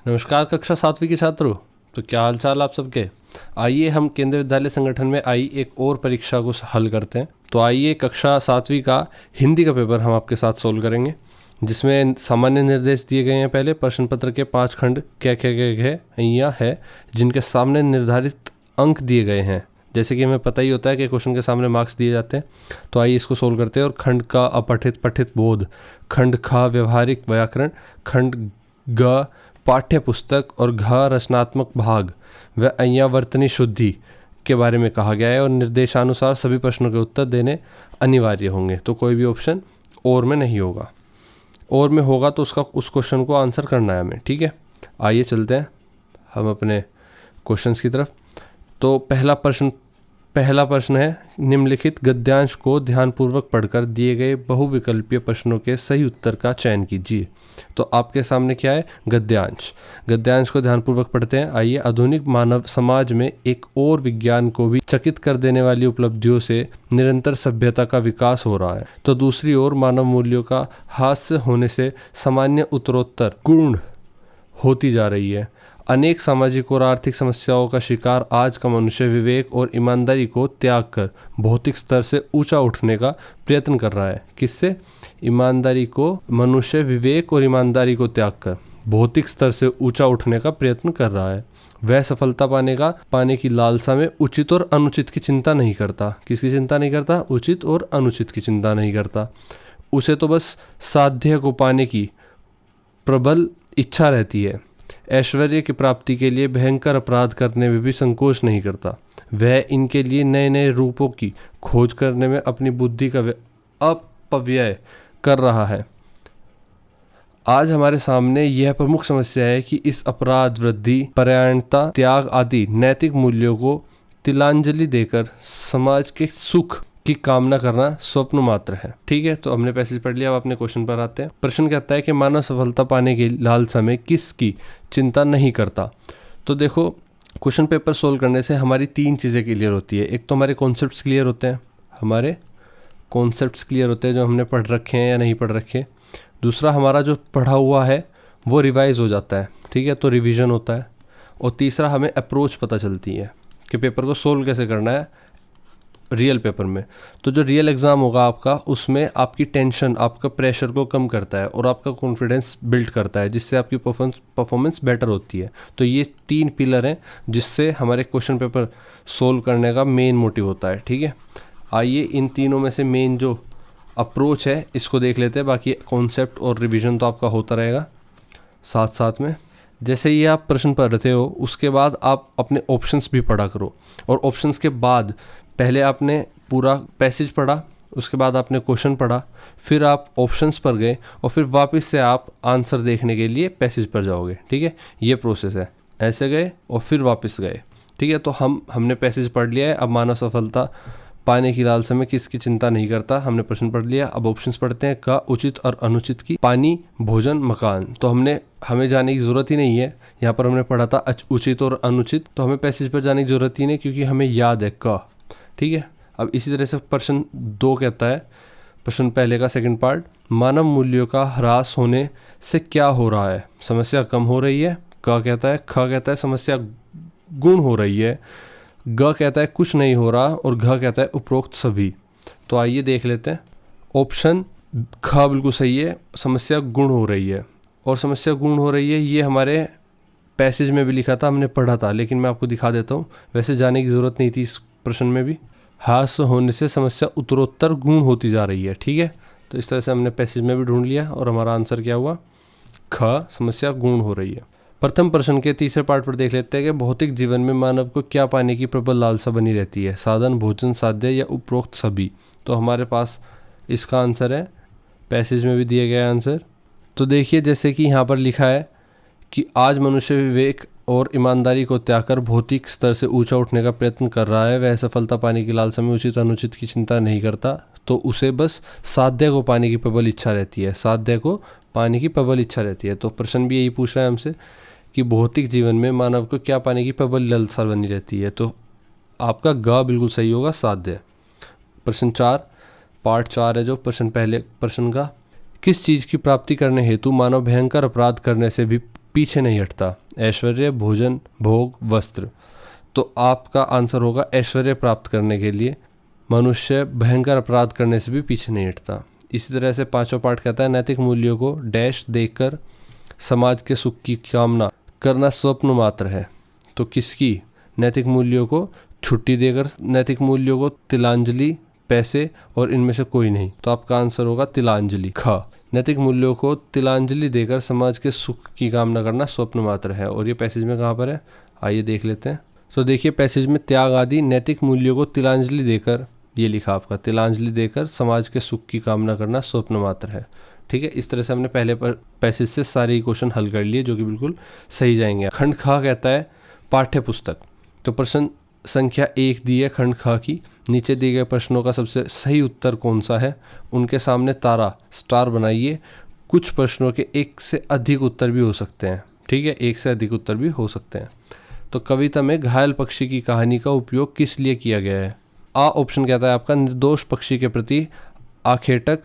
नमस्कार कक्षा 7वीं के छात्रों। तो क्या हाल चाल आप सबके। आइए हम केंद्रीय विद्यालय संगठन में आई एक और परीक्षा को हल करते हैं। तो आइए कक्षा 7वीं का हिंदी का पेपर हम आपके साथ सोल्व करेंगे, जिसमें सामान्य निर्देश दिए गए हैं। पहले प्रश्न पत्र के 5 खंड क्या क्या क्या है जिनके सामने निर्धारित अंक दिए गए हैं। जैसे कि हमें पता ही होता है कि क्वेश्चन के सामने मार्क्स दिए जाते हैं। तो आइए इसको सोल्व करते हैं। और खंड का अपठित पठित बोध, खंड खा व्यवहारिक व्याकरण, खंड ग पाठ्य पुस्तक और घ रचनात्मक भाग व अय्यावर्तनी शुद्धि के बारे में कहा गया है। और निर्देशानुसार सभी प्रश्नों के उत्तर देने अनिवार्य होंगे। तो कोई भी ऑप्शन और में नहीं होगा। और में होगा तो उस क्वेश्चन को आंसर करना है हमें। ठीक है, आइए चलते हैं हम अपने क्वेश्चंस की तरफ। तो पहला प्रश्न है, निम्नलिखित गद्यांश को ध्यानपूर्वक पढ़कर दिए गए बहुविकल्पीय प्रश्नों के सही उत्तर का चयन कीजिए। तो आपके सामने क्या है, गद्यांश। गद्यांश को ध्यानपूर्वक पढ़ते हैं। आइए, आधुनिक मानव समाज में एक और विज्ञान को भी चकित कर देने वाली उपलब्धियों से निरंतर सभ्यता का विकास हो रहा है, तो दूसरी ओर मानव मूल्यों का हास्य होने से सामान्य उत्तरोत्तर गुण होती जा रही है। अनेक सामाजिक और आर्थिक समस्याओं का शिकार आज का मनुष्य विवेक और ईमानदारी को त्याग कर भौतिक स्तर से ऊंचा उठने का प्रयत्न कर रहा है। किससे? ईमानदारी को मनुष्य विवेक और ईमानदारी को त्याग कर भौतिक स्तर से ऊंचा उठने का प्रयत्न कर रहा है। वह सफलता पाने की लालसा में उचित और अनुचित की चिंता नहीं करता। किसकी चिंता नहीं करता? उचित और अनुचित की चिंता नहीं करता। उसे तो बस साध्य को पाने की प्रबल इच्छा रहती है। ऐश्वर्य की प्राप्ति के लिए भयंकर अपराध करने में भी संकोच नहीं करता। वह इनके लिए नए नए रूपों की खोज करने में अपनी बुद्धि का अपव्यय कर रहा है। आज हमारे सामने यह प्रमुख समस्या है कि इस अपराध वृद्धि, परायणता, त्याग आदि नैतिक मूल्यों को तिलांजलि देकर समाज के सुख की कामना करना स्वप्न मात्र है। ठीक है, तो हमने पैसेज पढ़ लिया। अब अपने क्वेश्चन पर आते हैं। प्रश्न कहता है कि मानव सफलता पाने की लालसा में किसकी चिंता नहीं करता। तो देखो, क्वेश्चन पेपर सोल्व करने से हमारी 3 चीज़ें क्लियर होती है। एक तो हमारे कॉन्सेप्ट्स क्लियर होते हैं, जो हमने पढ़ रखे हैं या नहीं पढ़ रखे। दूसरा, हमारा जो पढ़ा हुआ है वो रिवाइज हो जाता है। ठीक है, तो रिवीजन होता है। और तीसरा, हमें अप्रोच पता चलती है कि पेपर को सोल्व कैसे करना है रियल पेपर में। तो जो रियल एग्ज़ाम होगा आपका, उसमें आपकी टेंशन, आपका प्रेशर को कम करता है और आपका कॉन्फिडेंस बिल्ड करता है, जिससे आपकी परफॉर्मेंस बेटर होती है। तो ये 3 पिलर हैं जिससे हमारे क्वेश्चन पेपर सोल्व करने का मेन मोटिव होता है। ठीक है, आइए इन तीनों में से मेन जो अप्रोच है इसको देख लेते हैं। बाकी कॉन्सेप्ट और रिविज़न तो आपका होता रहेगा साथ साथ में। जैसे ही आप प्रश्न पढ़ते हो उसके बाद आप अपने ऑप्शंस भी पढ़ा करो। और ऑप्शंस के बाद पहले आपने पूरा पैसेज पढ़ा, उसके बाद आपने क्वेश्चन पढ़ा, फिर आप ऑप्शंस पर गए और फिर वापस से आप आंसर देखने के लिए पैसेज पर जाओगे। ठीक है, ये प्रोसेस है। ऐसे गए और फिर वापस गए। ठीक है, तो हमने पैसेज पढ़ लिया है। अब मानव सफलता पाने की लालसा में किसकी चिंता नहीं करता, हमने प्रश्न पढ़ लिया। अब ऑप्शंस पढ़ते हैं। का, उचित और अनुचित की, पानी, भोजन, मकान। तो हमें जाने की ज़रूरत ही नहीं है। यहाँ पर हमने पढ़ा था उचित और अनुचित, तो हमें पैसेज पर जाने की ज़रूरत ही नहीं, क्योंकि हमें याद है का। ठीक है, अब इसी तरह से प्रश्न 2 कहता है, प्रश्न पहले का सेकंड पार्ट, मानव मूल्यों का ह्रास होने से क्या हो रहा है? समस्या कम हो रही है, क कहता है। ख कहता है समस्या गुण हो रही है। ग कहता है कुछ नहीं हो रहा। और घ कहता है उपरोक्त सभी। तो आइए देख लेते हैं। ऑप्शन ख बिल्कुल सही है, समस्या गुण हो रही है। और समस्या गुण हो रही है ये हमारे पैसेज में भी लिखा था, हमने पढ़ा था, लेकिन मैं आपको दिखा देता हूँ। वैसे जाने की ज़रूरत नहीं थी इस प्रश्न में भी। हास्य होने से समस्या उत्तरोत्तर गुण होती जा रही है। ठीक है, तो इस तरह से हमने पैसेज में भी ढूंढ लिया और हमारा आंसर क्या हुआ? ख, समस्या गुण हो रही है। प्रथम प्रश्न के तीसरे पार्ट पर देख लेते हैं कि भौतिक जीवन में मानव को क्या पाने की प्रबल लालसा बनी रहती है? साधन, भोजन, साध्य या उपरोक्त सभी। तो हमारे पास इसका आंसर है, पैसेज में भी दिया गया आंसर। तो देखिए, जैसे कि यहाँ पर लिखा है कि आज मनुष्य विवेक और ईमानदारी को त्याग कर भौतिक स्तर से ऊंचा उठने का प्रयत्न कर रहा है। वह सफलता पाने की लालसा में उचित अनुचित की चिंता नहीं करता। तो उसे बस साध्य को पाने की प्रबल इच्छा रहती है। साध्य को पाने की प्रबल इच्छा रहती है। तो प्रश्न भी यही पूछ रहा है हमसे कि भौतिक जीवन में मानव को क्या पाने की प्रबल लालसा बनी रहती है। तो आपका ग बिल्कुल सही होगा, साध्य। प्रश्न 4, पार्ट 4 है जो प्रश्न पहले प्रश्न का, किस चीज़ की प्राप्ति करने हेतु मानव भयंकर अपराध करने से भी पीछे नहीं हटता। ऐश्वर्य, भोजन, भोग, वस्त्र। तो आपका आंसर होगा ऐश्वर्य प्राप्त करने के लिए मनुष्य भयंकर अपराध करने से भी पीछे नहीं हटता। इसी तरह से पांचवा पार्ट कहता है नैतिक मूल्यों को डैश देकर समाज के सुख की कामना करना स्वप्न मात्र है। तो किसकी? नैतिक मूल्यों को छुट्टी देकर, नैतिक मूल्यों को तिलांजलि, पैसे और इनमें से कोई नहीं। तो आपका आंसर होगा तिलांजलि। ख, नैतिक मूल्यों को तिलांजलि देकर समाज के सुख की कामना करना स्वप्न मात्र है। और ये पैसेज में कहाँ पर है, आइए देख लेते हैं। तो देखिए पैसेज में त्याग आदि नैतिक मूल्यों को तिलांजलि देकर, ये लिखा आपका, तिलांजलि देकर समाज के सुख की कामना करना स्वप्न मात्र है। ठीक है, इस तरह से हमने पहले पैसेज से सारे क्वेश्चन हल कर लिए जो कि बिल्कुल सही जाएंगे। खंड ख कहता है पाठ्य पुस्तक। तो प्रश्न संख्या 1 दी है खंड ख की। नीचे दिए गए प्रश्नों का सबसे सही उत्तर कौन सा है, उनके सामने तारा स्टार बनाइए। कुछ प्रश्नों के एक से अधिक उत्तर भी हो सकते हैं। ठीक है, एक से अधिक उत्तर भी हो सकते हैं। तो कविता में घायल पक्षी की कहानी का उपयोग किस लिए किया गया है? आ ऑप्शन कहता है आपका निर्दोष पक्षी के प्रति आखेटक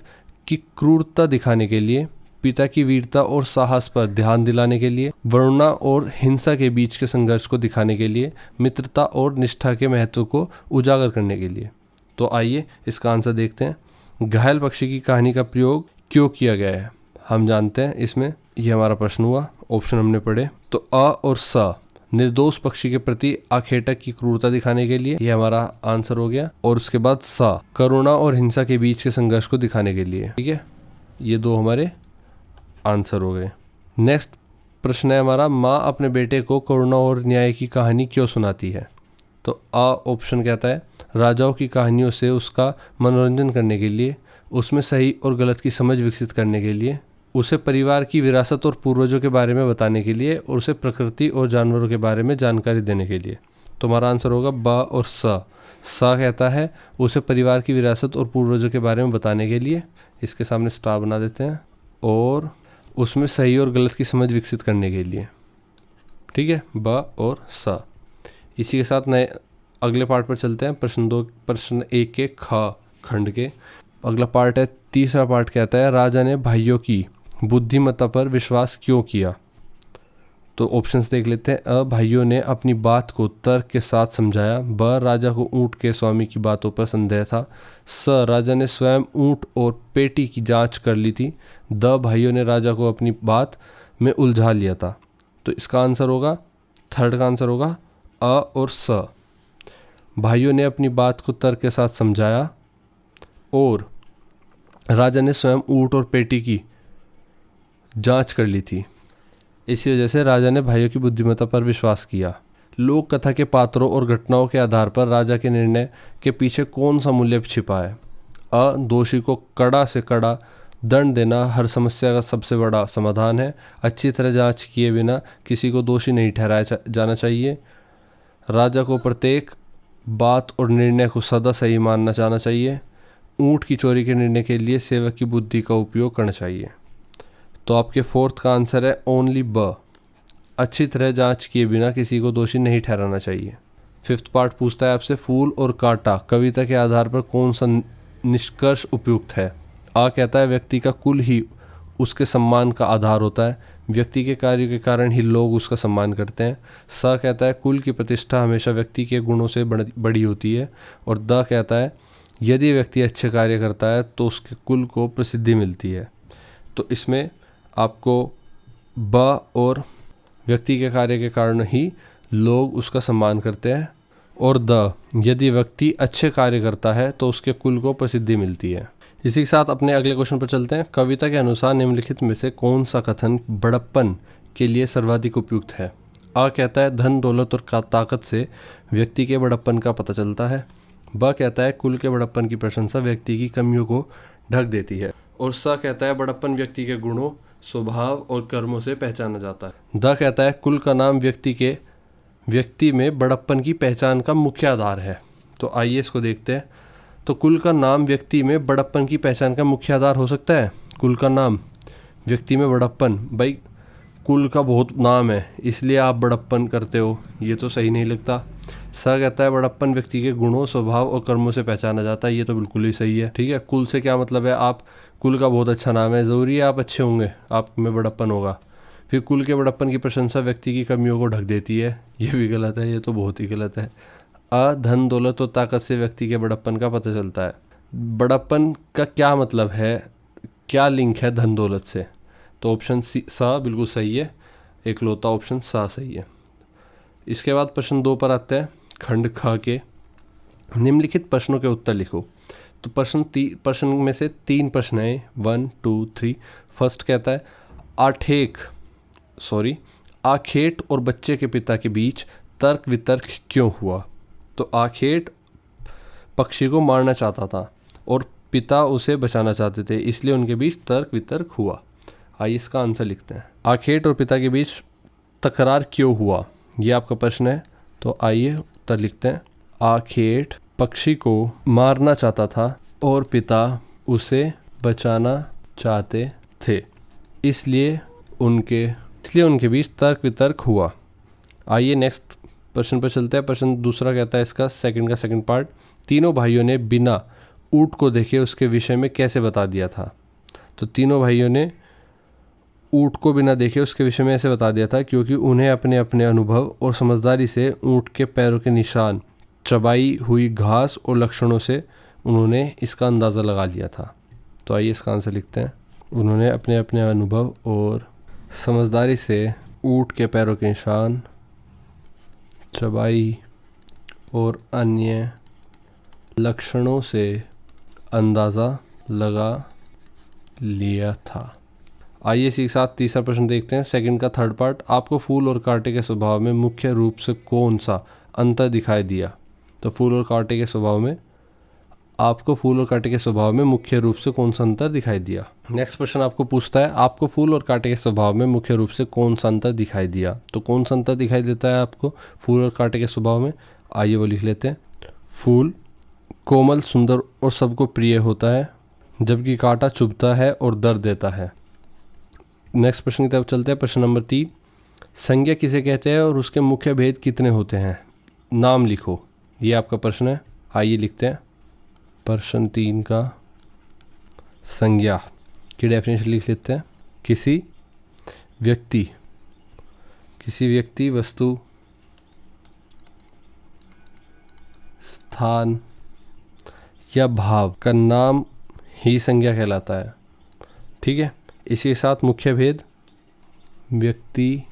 की क्रूरता दिखाने के लिए, पिता की वीरता और साहस पर ध्यान दिलाने के लिए, वरुणा और हिंसा के बीच के संघर्ष को दिखाने के लिए, मित्रता और निष्ठा के महत्व को उजागर करने के लिए। तो आइए इसका आंसर देखते हैं। घायल पक्षी की कहानी का प्रयोग क्यों किया गया है हम जानते हैं इसमें। ये हमारा प्रश्न हुआ, ऑप्शन हमने पढ़े। तो अ और स निर्दोष पक्षी के प्रति आखेटक की क्रूरता दिखाने के लिए, ये हमारा आंसर हो गया। और उसके बाद सा करुणा और हिंसा के बीच के संघर्ष को दिखाने के लिए। ठीक है, ये दो हमारे आंसर हो गए। नेक्स्ट प्रश्न है हमारा, माँ अपने बेटे को करुणा और न्याय की कहानी क्यों सुनाती है? तो आ ऑप्शन कहता है राजाओं की कहानियों से उसका मनोरंजन करने के लिए, उसमें सही और गलत की समझ विकसित करने के लिए, उसे परिवार की विरासत और पूर्वजों के बारे में बताने के लिए, और उसे प्रकृति और जानवरों के बारे में जानकारी देने के लिए। तो हमारा आंसर होगा ब और सा कहता है उसे परिवार की विरासत और पूर्वजों के बारे में बताने के लिए, इसके सामने स्टार बना देते हैं, और उसमें सही और गलत की समझ विकसित करने के लिए। ठीक है, ब और सा। इसी के साथ नए अगले पार्ट पर चलते हैं। प्रश्न 1 के ख खंड के अगला पार्ट है। तीसरा पार्ट कहता है राजा ने भाइयों की बुद्धिमत्ता पर विश्वास क्यों किया? तो ऑप्शंस देख लेते हैं। अ, भाइयों ने अपनी बात को तर्क के साथ समझाया। ब, राजा को ऊँट के स्वामी की बातों पर संदेह था। स, राजा ने स्वयं ऊँट और पेटी की जांच कर ली थी। द, भाइयों ने राजा को अपनी बात में उलझा लिया था। तो इसका आंसर होगा, थर्ड का आंसर होगा अ और स। भाइयों ने अपनी बात को तर्क के साथ समझाया और राजा ने स्वयं ऊँट और पेटी की जांच कर ली थी। इसी वजह से राजा ने भाइयों की बुद्धिमत्ता पर विश्वास किया। लोक कथा के पात्रों और घटनाओं के आधार पर राजा के निर्णय के पीछे कौन सा मूल्य छिपा है? अ, दोषी को कड़ा से कड़ा दंड देना हर समस्या का सबसे बड़ा समाधान है। अच्छी तरह जांच किए बिना किसी को दोषी नहीं ठहराया जाना चाहिए। राजा को प्रत्येक बात और निर्णय को सदा सही मानना जाना चाहिए। ऊँट की चोरी के निर्णय के लिए सेवक की बुद्धि का उपयोग करना चाहिए। तो आपके फोर्थ का आंसर है ओनली ब, अच्छी तरह जांच किए बिना किसी को दोषी नहीं ठहराना चाहिए। फिफ्थ पार्ट पूछता है आपसे फूल और कांटा कविता के आधार पर कौन सा निष्कर्ष उपयुक्त है? आ कहता है व्यक्ति का कुल ही उसके सम्मान का आधार होता है, व्यक्ति के कार्य के कारण ही लोग उसका सम्मान करते हैं। स कहता है कुल की प्रतिष्ठा हमेशा व्यक्ति के गुणों से बड़ी होती है। और द कहता है यदि व्यक्ति अच्छे कार्य करता है तो उसके कुल को प्रसिद्धि मिलती है। तो इसमें आपको ब और व्यक्ति के कार्य के कारण ही लोग उसका सम्मान करते हैं, और द यदि व्यक्ति अच्छे कार्य करता है तो उसके कुल को प्रसिद्धि मिलती है। इसी के साथ अपने अगले क्वेश्चन पर चलते हैं। कविता के अनुसार निम्नलिखित में से कौन सा कथन बड़प्पन के लिए सर्वाधिक उपयुक्त है? आ कहता है धन दौलत और ताकत से व्यक्ति के बड़प्पन का पता चलता है। ब कहता है कुल के बड़प्पन की प्रशंसा व्यक्ति की कमियों को ढक देती है। और स कहता है बड़प्पन व्यक्ति के गुणों, स्वभाव और कर्मों से पहचाना जाता है। द कहता है कुल का नाम व्यक्ति में बड़प्पन की पहचान का मुख्य आधार है। तो आइए इसको देखते हैं। तो कुल का नाम व्यक्ति में बड़प्पन की पहचान का मुख्य आधार हो सकता है? कुल का नाम व्यक्ति में बड़प्पन, भाई कुल का बहुत नाम है इसलिए आप बड़प्पन करते हो, ये तो सही नहीं लगता। स कहता है बड़प्पन व्यक्ति के गुणों, स्वभाव और कर्मों से पहचाना जाता है, ये तो बिल्कुल ही सही है। ठीक है, कुल से क्या मतलब है? आप कुल का बहुत अच्छा नाम है, ज़रूरी है आप अच्छे होंगे, आप में बड़प्पन होगा। फिर कुल के बड़प्पन की प्रशंसा व्यक्ति की कमियों को ढक देती है, ये भी गलत है, ये तो बहुत ही गलत है। धन दौलत और ताकत से व्यक्ति के बड़प्पन का पता चलता है। बड़प्पन का क्या मतलब है, क्या लिंक है धन दौलत से? तो ऑप्शन सी सा बिल्कुल सही है, एकलौता ऑप्शन सा सही है। इसके बाद प्रश्न 2 पर आते हैं। खंड ख के निम्नलिखित प्रश्नों के उत्तर लिखो। तो प्रश्न में से 3 प्रश्न हैं, 1 2 3। फर्स्ट कहता है आखेट और बच्चे के पिता के बीच तर्क वितर्क क्यों हुआ? तो आखेट पक्षी को मारना चाहता था और पिता उसे बचाना चाहते थे, इसलिए उनके बीच तर्क वितर्क हुआ। आइए इसका आंसर लिखते हैं। आखेट और पिता के बीच तकरार क्यों हुआ, ये आपका प्रश्न है। तो आइए उत्तर लिखते हैं। आखेट पक्षी को मारना चाहता था और पिता उसे बचाना चाहते थे, इसलिए उनके बीच तर्क वितर्क हुआ। आइए नेक्स्ट प्रश्न पर चलते हैं। प्रश्न दूसरा कहता है इसका सेकंड पार्ट, तीनों भाइयों ने बिना ऊँट को देखे उसके विषय में कैसे बता दिया था? तो तीनों भाइयों ने ऊँट को बिना देखे उसके विषय में ऐसे बता दिया था क्योंकि उन्हें अपने अपने अनुभव और समझदारी से ऊँट के पैरों के निशान, चबाई हुई घास और लक्षणों से उन्होंने इसका अंदाज़ा लगा लिया था। तो आइए इसका आंसर लिखते हैं। उन्होंने अपने अपने अनुभव और समझदारी से ऊँट के पैरों के निशान, चबाई और अन्य लक्षणों से अंदाज़ा लगा लिया था। आइए इसी के साथ तीसरा प्रश्न देखते हैं, सेकंड का थर्ड पार्ट। आपको फूल और कांटे के स्वभाव में मुख्य रूप से कौन सा अंतर दिखाई दिया? तो फूल और कांटे के स्वभाव में आपको फूल और कांटे के स्वभाव में मुख्य रूप से कौन सा अंतर दिखाई दिया? नेक्स्ट प्रश्न आपको पूछता है आपको फूल और कांटे के स्वभाव में मुख्य रूप से कौन सा अंतर दिखाई दिया? तो कौन सा अंतर दिखाई देता है आपको फूल और कांटे के स्वभाव में? आइए वो लिख लेते हैं। फूल कोमल, सुंदर और सबको प्रिय होता है, जबकि कांटा चुभता है और दर्द देता है। नेक्स्ट प्रश्न की तरफ चलते हैं। प्रश्न नंबर 3, संज्ञा किसे कहते हैं और उसके मुख्य भेद कितने होते हैं? नाम लिखो, ये आपका प्रश्न है। आइए लिखते हैं। प्रश्न 3 का संज्ञा की डेफिनेशन लिख लेते हैं। किसी व्यक्ति, वस्तु, स्थान या भाव का नाम ही संज्ञा कहलाता है। ठीक है, इसी के साथ मुख्य भेद व्यक्ति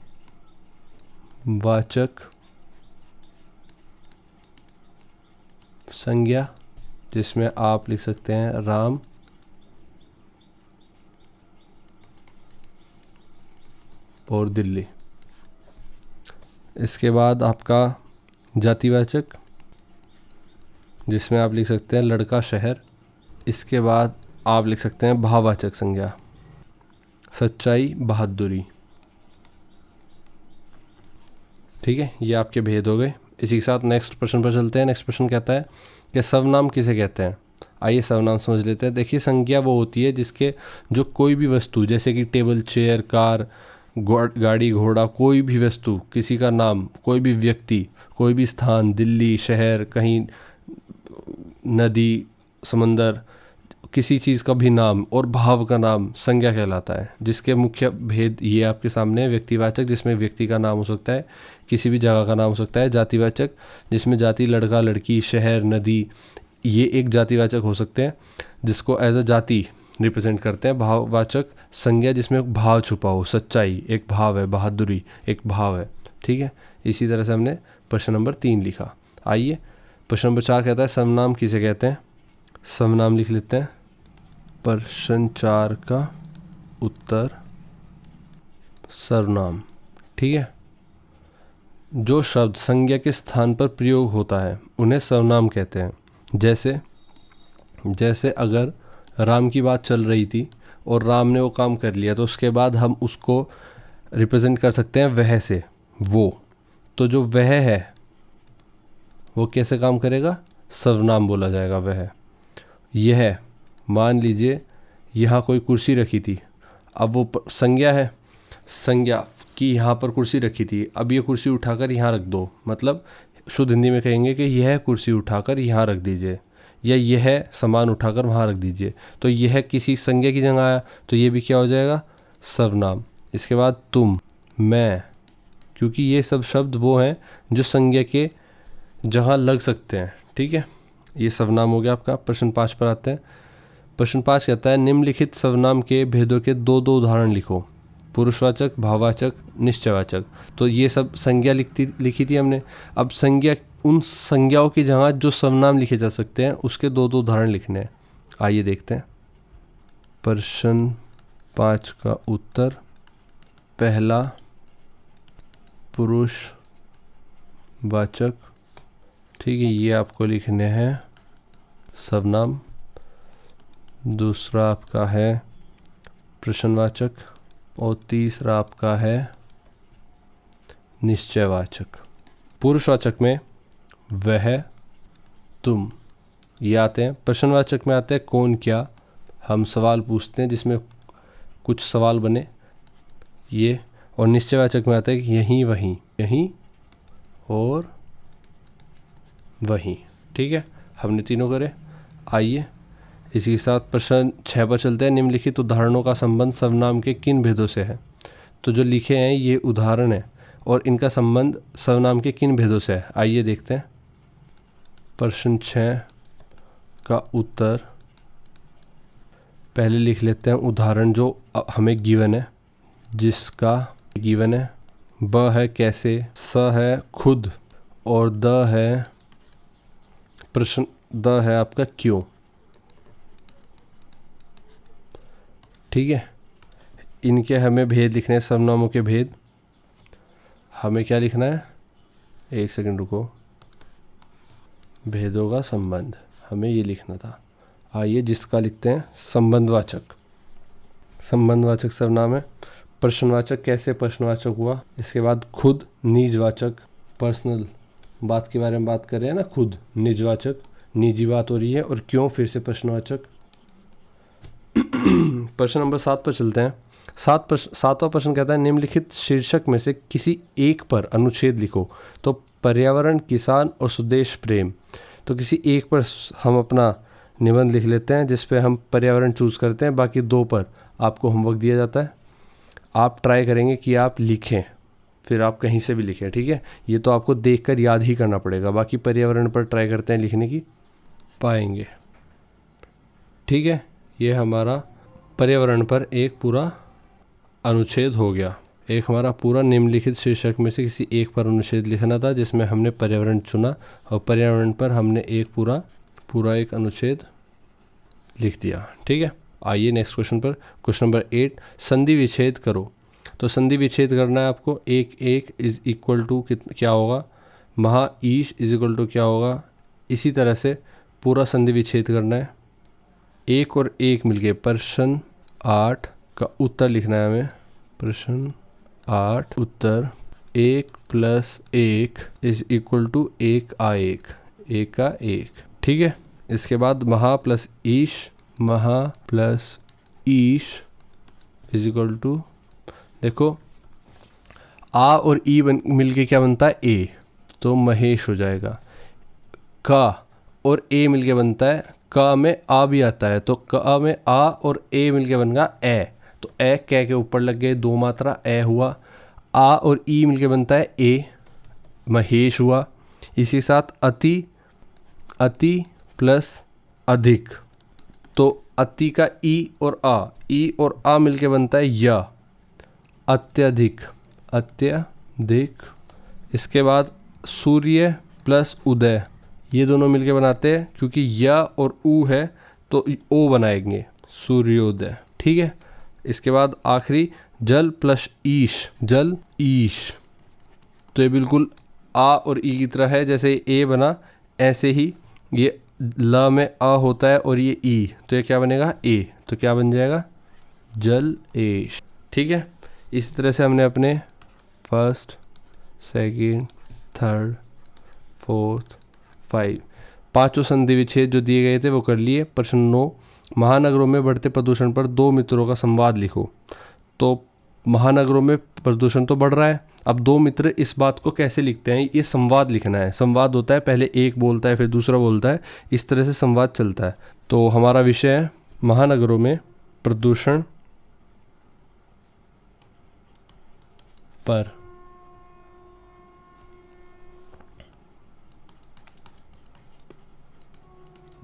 वाचक संज्ञा, जिसमें आप लिख सकते हैं राम, और दिल्ली। इसके बाद आपका जातिवाचक, जिसमें आप लिख सकते हैं लड़का, शहर। इसके बाद आप लिख सकते हैं भाववाचक संज्ञा, सच्चाई, बहादुरी। ठीक है, ये आपके भेद हो गए। इसी के साथ नेक्स्ट प्रश्न पर चलते हैं। नेक्स्ट प्रश्न कहता है कि सर्वनाम किसे कहते हैं? आइए सर्वनाम समझ लेते हैं। देखिए, संज्ञा वो होती है जिसके जो कोई भी वस्तु, जैसे कि टेबल, चेयर, कार, गाड़ी, घोड़ा, कोई भी वस्तु, किसी का नाम, कोई भी व्यक्ति, कोई भी स्थान, दिल्ली, शहर, कहीं नदी, समंदर, किसी चीज़ का भी नाम और भाव का नाम संज्ञा कहलाता है। जिसके मुख्य भेद ये आपके सामने है। व्यक्तिवाचक, जिसमें व्यक्ति का नाम हो सकता है, किसी भी जगह का नाम हो सकता है। जातिवाचक, जिसमें जाति, लड़का, लड़की, शहर, नदी, ये एक जातिवाचक हो सकते हैं जिसको एज अ जाति रिप्रेजेंट करते हैं। भाववाचक संज्ञा, जिसमें एक भाव छुपा हो, सच्चाई एक भाव है, बहादुरी एक भाव है। ठीक है, इसी तरह से हमने प्रश्न नंबर 3 लिखा। आइए प्रश्न नंबर 4 कहता है सर्वनाम किसे कहते हैं? सर्वनाम लिख लेते हैं। प्रश्न 4 का उत्तर सर्वनाम। ठीक है, जो शब्द संज्ञा के स्थान पर प्रयोग होता है उन्हें सर्वनाम कहते हैं। जैसे अगर राम की बात चल रही थी और राम ने वो काम कर लिया, तो उसके बाद हम उसको रिप्रेजेंट कर सकते हैं वह से, वो। तो जो वह है वो कैसे काम करेगा? सर्वनाम बोला जाएगा वह। यह, मान लीजिए यहाँ कोई कुर्सी रखी थी, अब वो संज्ञा है, संज्ञा कि यहाँ पर कुर्सी रखी थी, अब ये कुर्सी उठाकर यहाँ रख दो। मतलब शुद्ध हिंदी में कहेंगे कि यह कुर्सी उठाकर यहाँ रख दीजिए, या यह सामान उठाकर वहाँ रख दीजिए। तो यह किसी संज्ञा की जगह आया, तो ये भी क्या हो जाएगा? सर्वनाम। इसके बाद तुम, मैं, क्योंकि ये सब शब्द वो हैं जो संज्ञा के जहाँ लग सकते हैं। ठीक है, ये सर्वनाम हो गया आपका। प्रश्न 5 पर आते हैं। प्रश्न 5 कहता है निम्नलिखित सर्वनाम के भेदों के दो उदाहरण लिखो। पुरुषवाचक, भाववाचक, निश्चयवाचक। तो ये सब संज्ञा लिखी थी हमने। अब संज्ञा, उन संज्ञाओं की जगह जो सर्वनाम लिखे जा सकते हैं उसके दो उदाहरण लिखने हैं। आइए देखते हैं। प्रश्न 5 का उत्तर, पहला पुरुषवाचक, ठीक है, ये आपको लिखने हैं सर्वनाम। दूसरा आपका है प्रश्नवाचक और तीसरा आपका है निश्चयवाचक। पुरुषवाचक में वह, तुम, ये आते हैं। प्रश्नवाचक में आते हैं कौन, क्या, हम सवाल पूछते हैं जिसमें कुछ सवाल बने, ये। और निश्चयवाचक में आता है कि यहीं वहीं, यहीं और वहीं। ठीक है, हमने तीनों करे। आइए इसी के साथ प्रश्न 6 पर चलते हैं। निम्नलिखित उदाहरणों का संबंध सर्वनाम के किन भेदों से है? तो जो लिखे हैं ये उदाहरण है और इनका संबंध सर्वनाम के किन भेदों से है, आइए देखते हैं। प्रश्न 6 का उत्तर पहले लिख लेते हैं उदाहरण जो हमें गिवन है, जिसका गिवन है ब है कैसे, स है खुद और द है प्रश्न, द है आपका क्यों। ठीक है, इनके हमें भेद लिखने हैं, सर्वनामों के भेद। हमें क्या लिखना है, एक सेकंड रुको, भेदों का संबंध हमें ये लिखना था। आइए जिसका लिखते हैं संबंधवाचक। संबंधवाचक सर्वनाम है। प्रश्नवाचक कैसे प्रश्नवाचक हुआ, इसके बाद खुद निजवाचक, पर्सनल बात के बारे में बात कर रहे हैं ना, खुद निजवाचक, निजी बात हो रही है, और क्यों फिर से प्रश्नवाचक। प्रश्न नंबर 7 पर चलते हैं। सातवां प्रश्न कहता है निम्नलिखित शीर्षक में से किसी एक पर अनुच्छेद लिखो। तो पर्यावरण, किसान और स्वदेश प्रेम। तो किसी एक पर हम अपना निबंध लिख लेते हैं जिस पे हम पर्यावरण चूज़ करते हैं, बाकी 2 पर आपको होमवर्क दिया जाता है। आप ट्राई करेंगे कि आप लिखें, फिर आप कहीं से भी लिखें। ठीक है, ये तो आपको देखकर याद ही करना पड़ेगा, बाकी पर्यावरण पर ट्राई करते हैं लिखने की, पाएंगे। ठीक है, ये हमारा पर्यावरण पर एक पूरा अनुच्छेद हो गया। एक हमारा पूरा निम्नलिखित शीर्षक में से किसी एक पर अनुच्छेद लिखना था जिसमें हमने पर्यावरण चुना, और पर्यावरण पर हमने एक पूरा एक अनुच्छेद लिख दिया। ठीक है, आइए नेक्स्ट क्वेश्चन पर। क्वेश्चन नंबर 8, संधि विच्छेद करो। तो संधि विच्छेद करना है आपको। एक इज इक्वल टू क्या होगा, महा ईश इज इक्वल टू क्या होगा। इसी तरह से पूरा संधि विच्छेद करना है। एक और एक मिलके प्रश्न 8 का उत्तर लिखना है हमें। प्रश्न 8 उत्तर 1 + 1 इज इक्वल टू 1 आ 1, 1 का 1। ठीक है, इसके बाद महा प्लस ईश इज इक्वल टू, देखो आ और ई मिलके क्या बनता है, ए, तो महेश हो जाएगा। का और ए मिलके बनता है, का में आ भी आता है, तो का में आ और ए मिलके बनेगा ए, तो ए कै के ऊपर लग गए, 2 मात्रा ए हुआ। आ और ई मिलके बनता है ए, महेश हुआ। इसी साथ अति प्लस अधिक, तो अति का ई और आ मिलके बनता है या, अत्यधिक। इसके बाद सूर्य प्लस उदय, ये दोनों मिलके बनाते हैं, क्योंकि या और ऊ है तो ओ बनाएंगे, सूर्योदय। ठीक है, इसके बाद आखिरी जल प्लस ईश, तो ये बिल्कुल आ और ई की तरह है। जैसे ए बना ऐसे ही ये ल में आ होता है और ये ई, तो ये क्या बनेगा, ए, तो क्या बन जाएगा, जल एश। ठीक है, इसी तरह से हमने अपने फर्स्ट, सेकंड, थर्ड, फोर्थ, 5 पांचों संधि विच्छेद जो दिए गए थे वो कर लिए। प्रश्न 9, महानगरों में बढ़ते प्रदूषण पर 2 मित्रों का संवाद लिखो। तो महानगरों में प्रदूषण तो बढ़ रहा है, अब 2 मित्र इस बात को कैसे लिखते हैं, ये संवाद लिखना है। संवाद होता है पहले एक बोलता है फिर दूसरा बोलता है, इस तरह से संवाद चलता है। तो हमारा विषय है महानगरों में प्रदूषण पर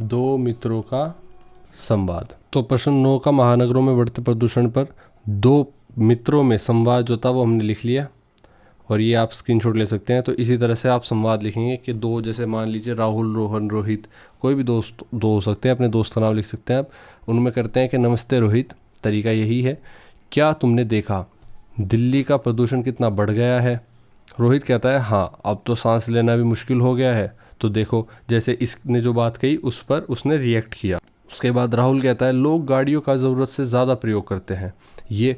दो मित्रों का संवाद। तो प्रश्न 9 का महानगरों में बढ़ते प्रदूषण पर दो मित्रों में संवाद जो था वो हमने लिख लिया, और ये आप स्क्रीनशॉट ले सकते हैं। तो इसी तरह से आप संवाद लिखेंगे कि दो, जैसे मान लीजिए राहुल, रोहन, रोहित, कोई भी दोस्त दो हो सकते हैं, अपने दोस्त का नाम लिख सकते हैं आप। उनमें करते हैं कि नमस्ते रोहित, तरीका यही है, क्या तुमने देखा दिल्ली का प्रदूषण कितना बढ़ गया है? रोहित कहता है हाँ, अब तो सांस लेना भी मुश्किल हो गया है। तो देखो, जैसे इसने जो बात कही उस पर उसने रिएक्ट किया। उसके बाद राहुल कहता है लोग गाड़ियों का ज़रूरत से ज़्यादा प्रयोग करते हैं। ये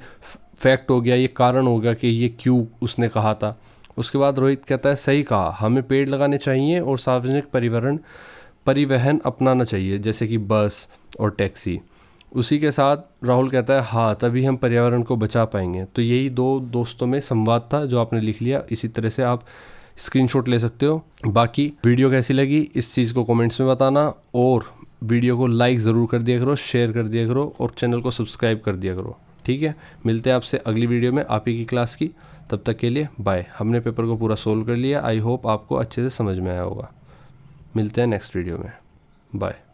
फैक्ट हो गया, ये कारण हो गया कि ये क्यों उसने कहा था। उसके बाद रोहित कहता है सही कहा, हमें पेड़ लगाने चाहिए और सार्वजनिक परिवहन अपनाना चाहिए, जैसे कि बस और टैक्सी। उसी के साथ राहुल कहता है हाँ, तभी हम पर्यावरण को बचा पाएंगे। तो यही दो दोस्तों में संवाद था जो आपने लिख लिया। इसी तरह से आप स्क्रीनशॉट ले सकते हो। बाकी वीडियो कैसी लगी इस चीज़ को कमेंट्स में बताना, और वीडियो को लाइक ज़रूर कर दिया करो, शेयर कर दिया करो, और चैनल को सब्सक्राइब कर दिया करो। ठीक है, मिलते हैं आपसे अगली वीडियो में आप ही की क्लास की। तब तक के लिए बाय। हमने पेपर को पूरा सोल्व कर लिया। आई होप आपको अच्छे से समझ में आया होगा। मिलते हैं नेक्स्ट वीडियो में। बाय।